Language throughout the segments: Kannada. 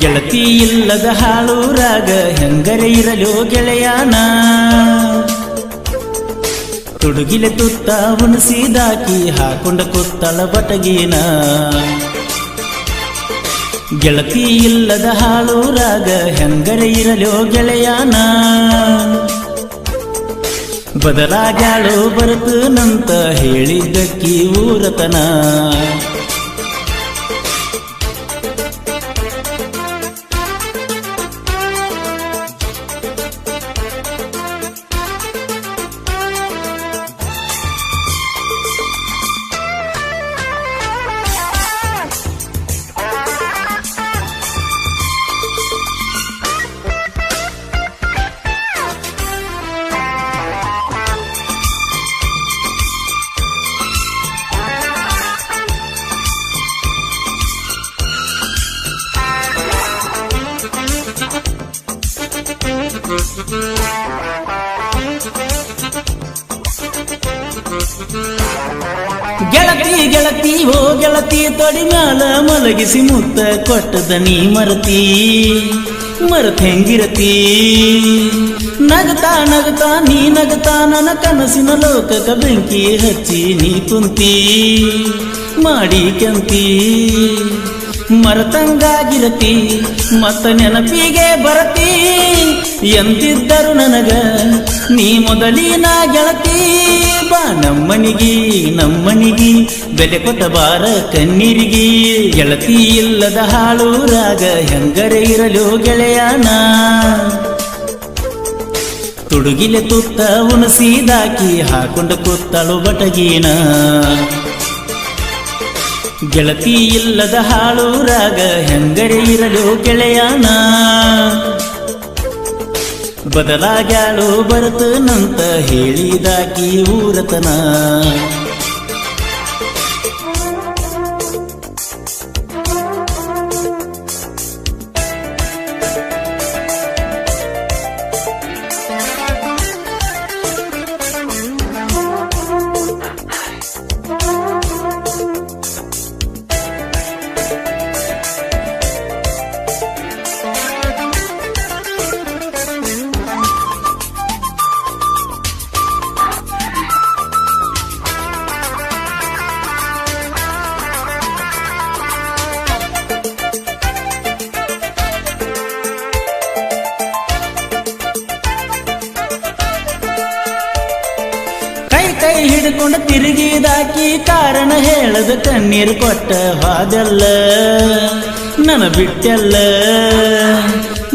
ಗೆಳತಿ ಇಲ್ಲದ ಹಾಳೂರಾಗ ಹೆಂಗರೆ ಇರಲೋ ಗೆಳೆಯಾನ ತುಡುಗಿಲೆ ತುತ್ತ ಉಣಸಿದಾಕಿ ಹಾಕೊಂಡ ಕುತ್ತಳ ಬಟಗೀನ ಗೆಳತಿ ಇಲ್ಲದ ಹಾಳೂರಾಗ ಹೆಂಗರೆ ಇರಲೋ ಗೆಳೆಯಾನ ಬದಲಾಗ್ಯಾಳೋ ಬರ್ತನಂತ ಹೇಳಿದ್ದಕ್ಕಿ ಊರತನ ಗೆಳತಿ ಗೆಳತಿ ಹೋ ಗೆಳತಿ ತೊಡಿ ಮ್ಯಾಲ ಮಲಗಿಸಿ ಮುತ್ತ ಕೊಟ್ಟದ ನೀ ಮರತ್ ಹೆಂಗಿರತಿ ನಗತಾ ನಗತಾ ನೀ ನಗತಾ ನನ್ನ ಕನಸಿನ ಲೋಕಕ ಬೆಂಕಿ ಹಚ್ಚಿ ನೀ ಕುಂತಿ ಮಾಡಿ ಕೆಂತಿ ಮರತಂಗಾಗಿರತಿ ಮತ್ತ ನೆನಪಿಗೆ ಬರತಿ ಎಂದಿದ್ದರು ನನಗ ನೀ ಮೊದಲಿನ ಗೆಳತಿ ಬಾ ನಮ್ಮನಿಗಿ ಬೆಲೆ ಕೊಟ್ಟ ಬಾರ ಕಣ್ಣೀರಿಗಿ ಗೆಳತಿ ಇಲ್ಲದ ಹಾಳೂರಾಗ ಹೆಂಗರೆ ಇರಲೋ ಗೆಳೆಯಾನ ತುಡುಗಿಲೆ ತುತ್ತ ಉಣಸಿದಾಕಿ ಹಾಕೊಂಡ ಕೂತ್ತಳು ಬಟಗೀನ ಗೆಳತಿ ಇಲ್ಲದ ಹಾಳೂರಾಗ ಹೆಂಗರೆ ಇರಲೋ ಗೆಳೆಯಾನ ಬದಲಾಗ್ಯಾಳೋ ಬರ್ತನಂತ ಹೇಳಿದಾಕಿ ಊರತನ ಕೈ ಹಿಡ್ಕೊಂಡು ತಿರುಗಿದಾಕಿ ಕಾರಣ ಹೇಳದ ಕಣ್ಣೀರು ಕೊಟ್ಟ ಹಾದಲ್ಲ ನನ್ನ ಬಿಟ್ಟೆಲ್ಲ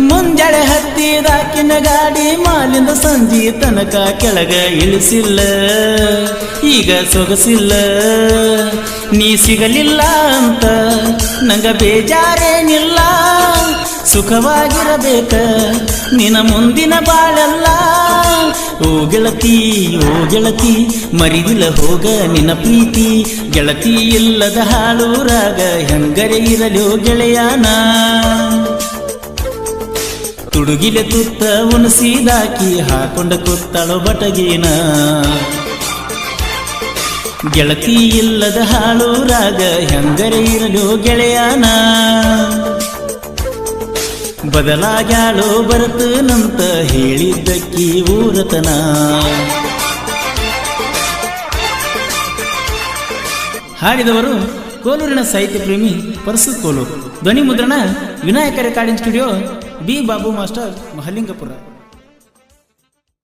ಮುಂಜಾಳೆ ಹತ್ತಿದಾಕಿನ ಗಾಡಿ ಮಾಲಿಂದ ಸಂಜೆ ತನಕ ಕೆಳಗ ಇಳಿಸಿಲ್ಲ ಈಗ ಸೊಗಸಿಲ್ಲ ನೀ ಸಿಗಲಿಲ್ಲ ಅಂತ ನಂಗ ಬೇಜಾರೇನಿಲ್ಲ ಸುಖವಾಗಿರಬೇಕ ನಿನ್ನ ಮುಂದಿನ ಬಾಳೆಲ್ಲ ಓ ಗೆಳತಿ ಮರಿದಿಲ್ಲ ಹೋಗ ನಿನ್ನ ಪ್ರೀತಿ ಗೆಳತಿ ಇಲ್ಲದ ಹಾಳೂರಾಗ ಹೆಂಗರೆ ಇರಲೋ ಗೆಳೆಯಾನ ತುಡುಗಿಲೆ ತುತ್ತ ಉಣಸಿದಾಕಿ ಹಾಕೊಂಡ ಕೂತ್ತಳೋ ಬಟಗೀನ ಗೆಳತಿ ಇಲ್ಲದ ಹಾಳೂರಾಗ ಹೆಂಗರೆ ಇರಲೋ ಗೆಳೆಯಾನ ಬದಲಾಗ್ಯಾಳೋ ಬರ್ತನಂತ ಹೇಳಿದ್ದಕ್ಕಿ ಊರತನ ಹಾಡಿದವರು ಕೋಲೂರಿನ ಸಾಹಿತ್ಯ ಪ್ರೇಮಿ ಪರಸು ಕೋಲೂರು ಧ್ವನಿ ಮುದ್ರಣ Vinayaka recording studio B Babu master Mahalingapura.